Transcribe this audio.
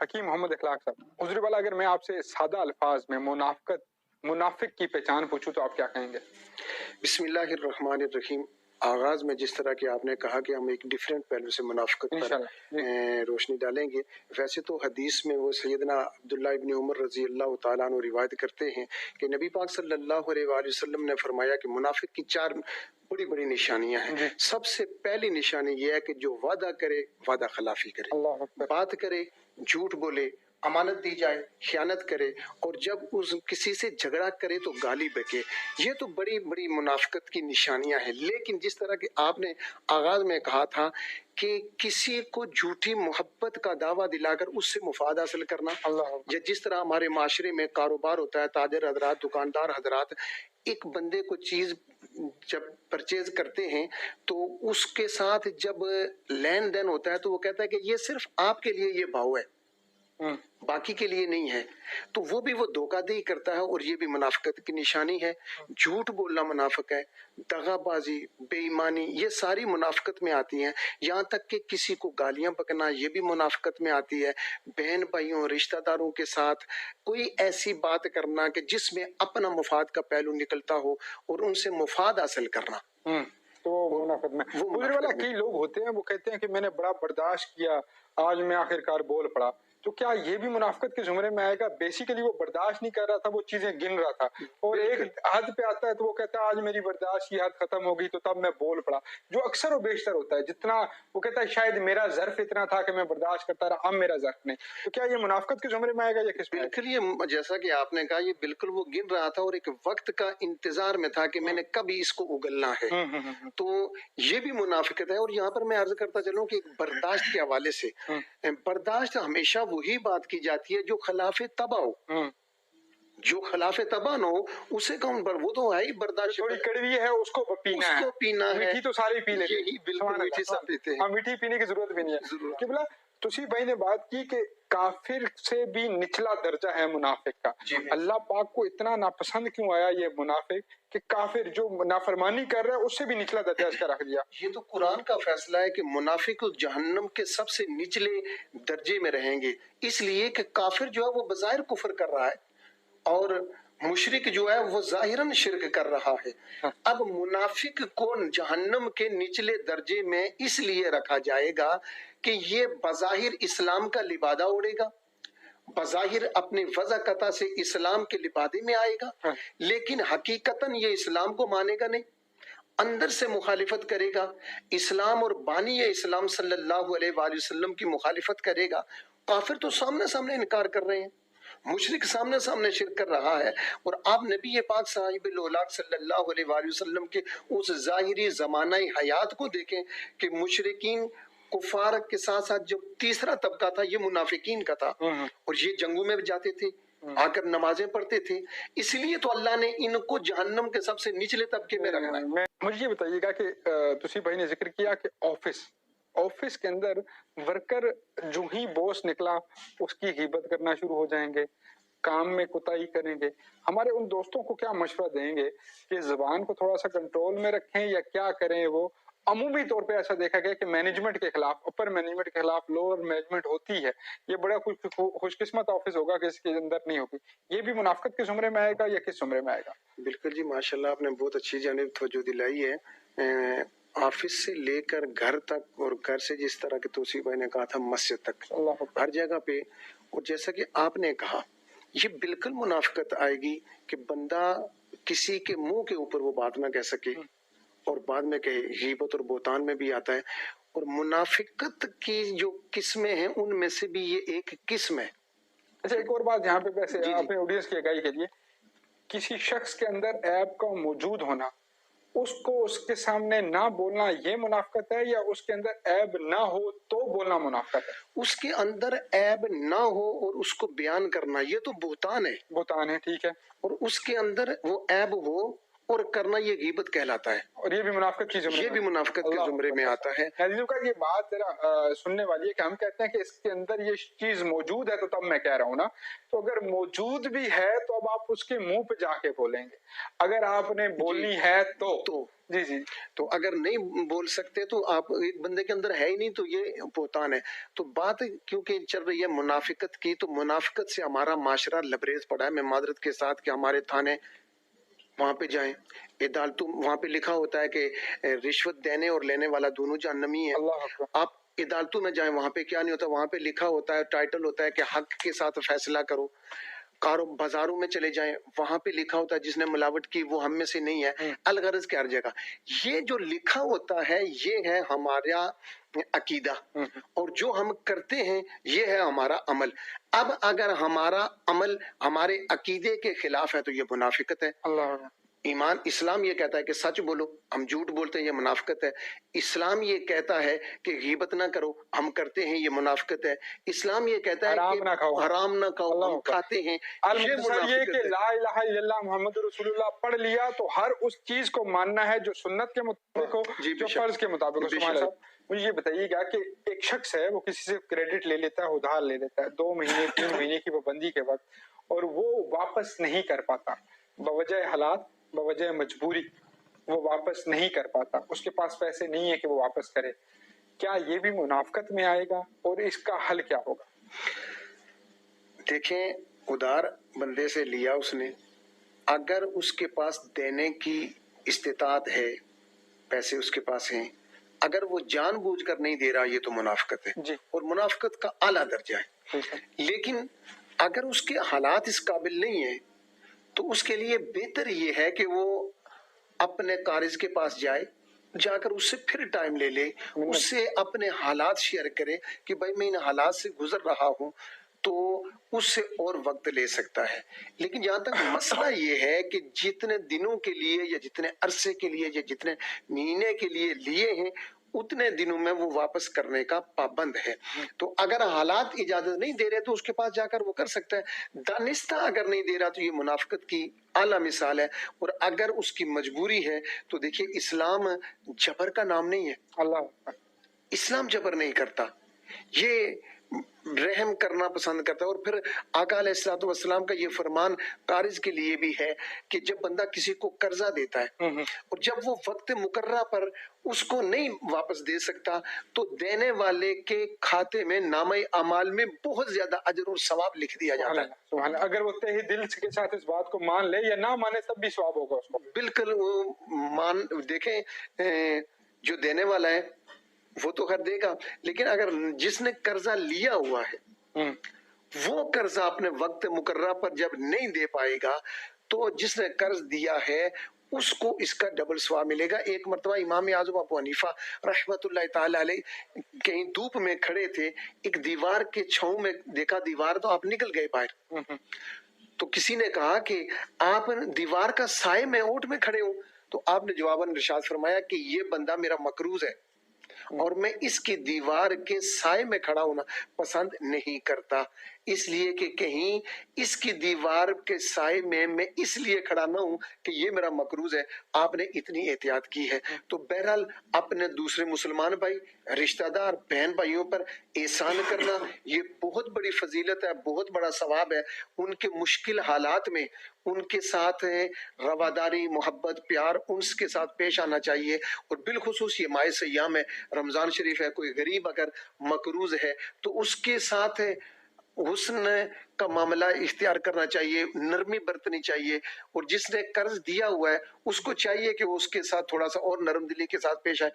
حکیم محمد اخلاق صاحب، حضور والا اگر میں آپ سے سادہ الفاظ میں منافق کی پہچان پوچھوں تو آپ کیا کہیں گے؟ بسم اللہ الرحمن الرحیم۔ آغاز میں جس طرح کہ آپ نے کہا کہ ہم ایک ڈیفرنٹ پہلو سے منافقت پر روشنی ڈالیں گے، ویسے تو حدیث میں وہ سیدنا عبداللہ ابن عمر رضی اللہ تعالیٰ عنہ روایت کرتے ہیں کہ نبی پاک صلی اللہ علیہ وآلہ وسلم نے فرمایا کہ منافق کی 4 بڑی بڑی نشانیاں ہیں۔ سب سے پہلی نشانی یہ ہے کہ جو وعدہ کرے وعدہ خلافی کرے، بات کرے جھوٹ بولے، امانت دی جائے خیانت کرے، اور جب اس کسی سے جھگڑا کرے تو گالی بکے۔ یہ تو بڑی بڑی منافقت کی نشانیاں ہیں۔ لیکن جس طرح کہ آپ نے آغاز میں کہا تھا کہ کسی کو جھوٹی محبت کا دعویٰ دلا کر اس سے مفاد حاصل کرنا، یا جس طرح ہمارے معاشرے میں کاروبار ہوتا ہے، تاجر حضرات، دکاندار حضرات ایک بندے کو چیز جب پرچیز کرتے ہیں تو اس کے ساتھ جب لین دین ہوتا ہے تو وہ کہتا ہے کہ یہ صرف آپ کے لیے یہ بھاؤ ہے، باقی کے لیے نہیں ہے، تو وہ بھی وہ دھوکہ دہی کرتا ہے، اور یہ بھی منافقت کی نشانی ہے۔ جھوٹ بولنا منافق ہے، دغا بازی، بے ایمانی، یہ ساری منافقت میں آتی ہیں۔ یہاں تک کہ کسی کو گالیاں بکنا یہ بھی منافقت میں آتی ہے۔ بہن بھائیوں رشتہ داروں کے ساتھ کوئی ایسی بات کرنا کہ جس میں اپنا مفاد کا پہلو نکلتا ہو اور ان سے مفاد حاصل کرنا، تو منافقت میں حضور والا کئی لوگ ہوتے ہیں وہ کہتے ہیں کہ میں نے بڑا برداشت کیا، آج میں آخرکار بول پڑا، تو کیا یہ بھی منافقت کے زمرے میں آئے گا؟ بیسیکلی وہ برداشت نہیں کر رہا تھا، وہ چیزیں گن رہا تھا، اور ایک حد پہ آتا ہے تو وہ کہتا ہے آج میری برداشت کی حد ختم ہو گئی تو تب میں بول پڑا، جو اکثر و بیشتر ہوتا ہے۔ جتنا وہ کہتا ہے شاید میرا ظرف اتنا تھا کہ میں برداشت کرتا رہا، اب میرا ظرف نہیں، تو کیا یہ منافقت کے زمرے میں آئے گا یا کس میں؟ بالکل، یہ جیسا کہ آپ نے کہا یہ بالکل وہ گن رہا تھا اور ایک وقت کا انتظار میں تھا کہ میں نے کب اس کو اگلنا ہے، تو یہ بھی منافقت ہے۔ اور یہاں پر میں عرض کرتا چلوں کہ برداشت کے حوالے سے برداشت ہمیشہ وہی بات کی جاتی ہے جو خلاف طبع ہو، جو خلاف طبع نہ ہو اسے کون وہ تو ہے ہی برداشت، تھوڑی کڑوی ہے اس کو پینا ہے، میٹھی تو سارے پی لیتے ہیں، بالکل میٹھی سب پیتے ہیں، میٹھی پینے کی ضرورت بھی نہیں ہے۔ کہ بلا تسی بھائی نے بات کی کہ کافر سے بھی نچلا درجہ ہے منافق کا، اللہ پاک کو اتنا ناپسند کیوں آیا یہ منافق کہ کافر جو نافرمانی کر رہا ہے اس سے بھی نچلا درجہ اس کا رکھ دیا؟ یہ تو قرآن کا فیصلہ ہے کہ منافق جہنم کے سب سے نچلے درجے میں رہیں گے، اس لیے کہ کافر جو ہے وہ بظاہر کفر کر رہا ہے اور مشرک جو ہے وہ ظاہراً شرک کر رہا ہے۔ اب منافق کو جہنم کے نچلے درجے میں اس لیے رکھا جائے گا کہ یہ بظاہر اسلام کا لبادہ اڑے گا، بظاہر اپنی وضاحت سے اسلام کے لبادے میں آئے گا، لیکن حقیقتاً یہ اسلام کو مانے گا نہیں، اندر سے مخالفت کرے گا، اسلام اور بانی اسلام صلی اللہ علیہ وآلہ وسلم کی مخالفت کرے گا۔ کافر تو سامنے سامنے انکار کر رہے ہیں، مشرک سامنے سامنے شرک کر رہا ہے، اور آپ نبی پاک صاحب الاولاد صلی اللہ علیہ وآلہ وسلم کے اس ظاہری زمانہ حیات کو دیکھیں کہ مشرکین کفار کے ساتھ ساتھ جو تیسرا طبقہ تھا یہ منافقین کا تھا، اور یہ جنگوں میں جاتے تھے، آ کر نمازیں پڑھتے تھے، اس لیے تو اللہ نے ان کو جہنم کے سب سے نچلے طبقے میں رکھنا ہے۔ مجھے یہ بتائیے گا کہ تسی بھائی نے ذکر کیا کہ آفس کے اندر ورکر جو ہی بوس نکلا اس کی غیبت کرنا شروع ہو جائیں گے، کام میں کوتاہی کریں گے۔ ہمارے ان دوستوں کو کیا مشورہ دیں گے کہ زبان کو تھوڑا سا کنٹرول میں رکھیں یا کیا کریں؟ وہ عمومی طور پہ ایسا دیکھا گیا کہ مینجمنٹ کے خلاف، اپر مینجمنٹ کے خلاف لوور مینجمنٹ ہوتی ہے، یہ بڑا خوش قسمت آفس ہوگا کہ اس کے اندر نہیں ہوگی، یہ بھی منافقت کے زمرے میں آئے گا یا کس زمرے میں آئے گا؟ بالکل جی، ماشاءاللہ آپ نے بہت اچھی جانب توجہ دلائی ہے۔ آفس سے لے کر گھر تک، اور گھر سے جس طرح کے توصیف بھائی نے کہا تھا مسجد تک، ہر جگہ پہ، اور جیسا کہ آپ نے کہا یہ بالکل منافقت آئے گی کہ بندہ کسی کے منہ کے اوپر وہ بات نہ کہہ سکے اور بعد میں کہے، غیبت اور بہتان میں بھی آتا ہے، اور منافقت کی جو قسمیں ہیں ان میں سے بھی یہ ایک قسم ہے۔ اچھا، ایک اور بات یہاں پہ ویسے اپنے آڈینس کی آگاہی کے لیے، کسی شخص کے اندر عیب کا موجود ہونا، اس کو اس کے سامنے نہ بولنا یہ منافقت ہے، یا اس کے اندر عیب نہ ہو تو بولنا منافقت ہے؟ اس کے اندر عیب نہ ہو اور اس کو بیان کرنا یہ تو بہتان ہے، بہتان ہے، ٹھیک ہے، اور اس کے اندر وہ عیب ہو اور کرنا یہ غیبت کہلاتا ہے، اور یہ بھی منافقت کی زمرے یہ بھی منافقت کے زمرے میں آتا ہے۔ ناظرین کا یہ بات ذرا سننے والی ہے کہ ہم کہتے ہیں کہ اس کے اندر یہ چیز موجود ہے تو تب میں کہہ رہا ہوں نا، تو اگر موجود بھی ہے تو اب آپ اس کے منہ پہ جا کے بولیں گے، اگر آپ نے بولنی ہے تو جی جی تو اگر نہیں بول سکتے تو آپ ایک بندے کے اندر ہے ہی نہیں تو یہ بہتان ہے۔ تو بات کیونکہ چل رہی ہے منافقت کی، تو منافقت سے ہمارا معاشرہ لبریز پڑا ہے۔ میں معذرت کے ساتھ کہ ہمارے تھانے وہاں پہ جائیں، عدالتوں وہاں پہ لکھا ہوتا ہے کہ رشوت دینے اور لینے والا دونوں جہنمی ہیں۔ اللہ اکبر۔ آپ عدالتوں میں جائیں، وہاں پہ کیا نہیں ہوتا، وہاں پہ لکھا ہوتا ہے، ٹائٹل ہوتا ہے کہ حق کے ساتھ فیصلہ کرو۔ بازاروں میں چلے جائیں، وہاں پہ لکھا ہوتا ہے جس نے ملاوٹ کی وہ ہم میں سے نہیں ہے، الغرض کی ہر جگہ یہ جو لکھا ہوتا ہے یہ ہے ہمارا عقیدہ، اور جو ہم کرتے ہیں یہ ہے ہمارا عمل۔ اب اگر ہمارا عمل ہمارے عقیدے کے خلاف ہے تو یہ منافقت ہے۔ اللہ اکبر۔ ایمان اسلام یہ کہتا ہے کہ سچ بولو، ہم جھوٹ بولتے ہیں یہ منافقت ہے۔ اسلام یہ کہتا ہے کہ غیبت نہ کرو، ہم کرتے ہیں یہ منافقت ہے۔ اسلام یہ کہتا ہے حرام کہ نہ کھاؤ، حرام نہ کھاؤ، اللہ ہم اکبر۔ کھاتے ہیں، یہ المختصر یہ منافقت کہ ہے۔ لا الہ الا اللہ محمد رسول اللہ پڑھ لیا تو ہر اس چیز کو ماننا ہے جو سنت کے مطابق ہو، جی جو بے شک، فرض کے مطابق ہو۔ بے سبحان شک۔ اللہ۔ مجھے یہ بتائیے گا کہ ایک شخص ہے وہ کسی سے کریڈٹ لے لیتا ہے، ادھار لے لیتا ہے 2 مہینے 3 مہینے کی پابندی کے وقت، اور وہ واپس نہیں کر پاتا بوجہ حالات، بوجہ مجبوری وہ واپس نہیں کر پاتا، اس کے پاس پیسے نہیں ہے کہ وہ واپس کرے، کیا یہ بھی منافقت میں آئے گا اور اس کا حل کیا ہوگا؟ دیکھیں، ادھار بندے سے لیا اس نے، اگر اس کے پاس دینے کی استطاعت ہے، پیسے اس کے پاس ہیں، اگر وہ جان بوجھ کر نہیں دے رہا یہ تو منافقت ہے، جی اور منافقت کا اعلیٰ درجہ ہے۔ لیکن اگر اس کے حالات اس قابل نہیں ہیں تو اس کے لیے بہتر یہ ہے کہ وہ اپنے قارض کے پاس جائے، جا کر اس سے پھر ٹائم لے لے، اس سے اپنے حالات شیئر کرے کہ بھائی میں ان حالات سے گزر رہا ہوں، تو اس سے اور وقت لے سکتا ہے۔ لیکن جہاں تک مسئلہ یہ ہے کہ جتنے دنوں کے لیے یا جتنے عرصے کے لیے یا جتنے مہینے کے لیے لیے ہیں اتنے دنوں میں وہ واپس کرنے کا پابند ہے، تو اگر حالات اجازت نہیں دے رہے تو اس کے پاس جا کر وہ کر سکتا ہے۔ دانستہ اگر نہیں دے رہا تو یہ منافقت کی اعلیٰ مثال ہے، اور اگر اس کی مجبوری ہے تو دیکھیے اسلام جبر کا نام نہیں ہے، اللہ اسلام جبر نہیں کرتا، یہ رحم کرنا پسند کرتا ہے۔ اور پھر آقا علیہ الصلوۃ والسلام کا یہ فرمان قارض کے لیے بھی ہے کہ جب بندہ کسی کو قرضہ دیتا ہے اور جب وہ وقت مقررہ پر اس کو نہیں واپس دے سکتا تو دینے والے کے کھاتے میں نامہ اعمال میں بہت زیادہ اجر اور ثواب لکھ دیا جاتا ہے۔ سبحان اللہ۔ اگر وہ تہی دل کے ساتھ اس بات کو مان لے یا نہ مانے تب بھی ثواب ہوگا اس کو۔ بالکل، وہ دیکھیں جو دینے والا ہے وہ تو خیر دے گا، لیکن اگر جس نے قرضہ لیا ہوا ہے وہ قرضہ اپنے وقت مقررہ پر جب نہیں دے پائے گا تو جس نے قرض دیا ہے اس کو اس کا ڈبل ثواب ملے گا۔ ایک مرتبہ امام اعظم ابو حنیفہ رحمۃ اللہ تعالی علیہ کہیں دھوپ میں کھڑے تھے، ایک دیوار کے چھاؤں میں دیکھا دیوار تو آپ نکل گئے باہر، تو کسی نے کہا کہ آپ دیوار کا سائے میں اونٹ میں کھڑے ہوں، تو آپ نے جواباً ارشاد فرمایا کہ یہ بندہ میرا مقروض ہے اور میں اس کی دیوار کے سائے میں کھڑا ہونا پسند نہیں کرتا، اس لیے کہ کہیں اس کی دیوار کے سائے میں اس لیے کھڑا نہ ہوں کہ یہ میرا مقروض ہے۔ آپ نے اتنی احتیاط کی ہے۔ تو بہرحال اپنے دوسرے مسلمان بھائی، رشتہ دار، بہن بھائیوں پر احسان کرنا یہ بہت بڑی فضیلت ہے، بہت بڑا ثواب ہے۔ ان کے مشکل حالات میں ان کے ساتھ رواداری، محبت، پیار انس کے ساتھ پیش آنا چاہیے، اور بالخصوص یہ ماہ سیام ہے، رمضان شریف ہے، کوئی غریب اگر مقروض ہے تو اس کے ساتھ حسن کا معاملہ اختیار کرنا چاہیے، نرمی برتنی چاہیے، اور جس نے قرض دیا ہوا ہے اس کو چاہیے کہ وہ اس کے ساتھ تھوڑا سا اور نرم دلی کے ساتھ پیش آئے۔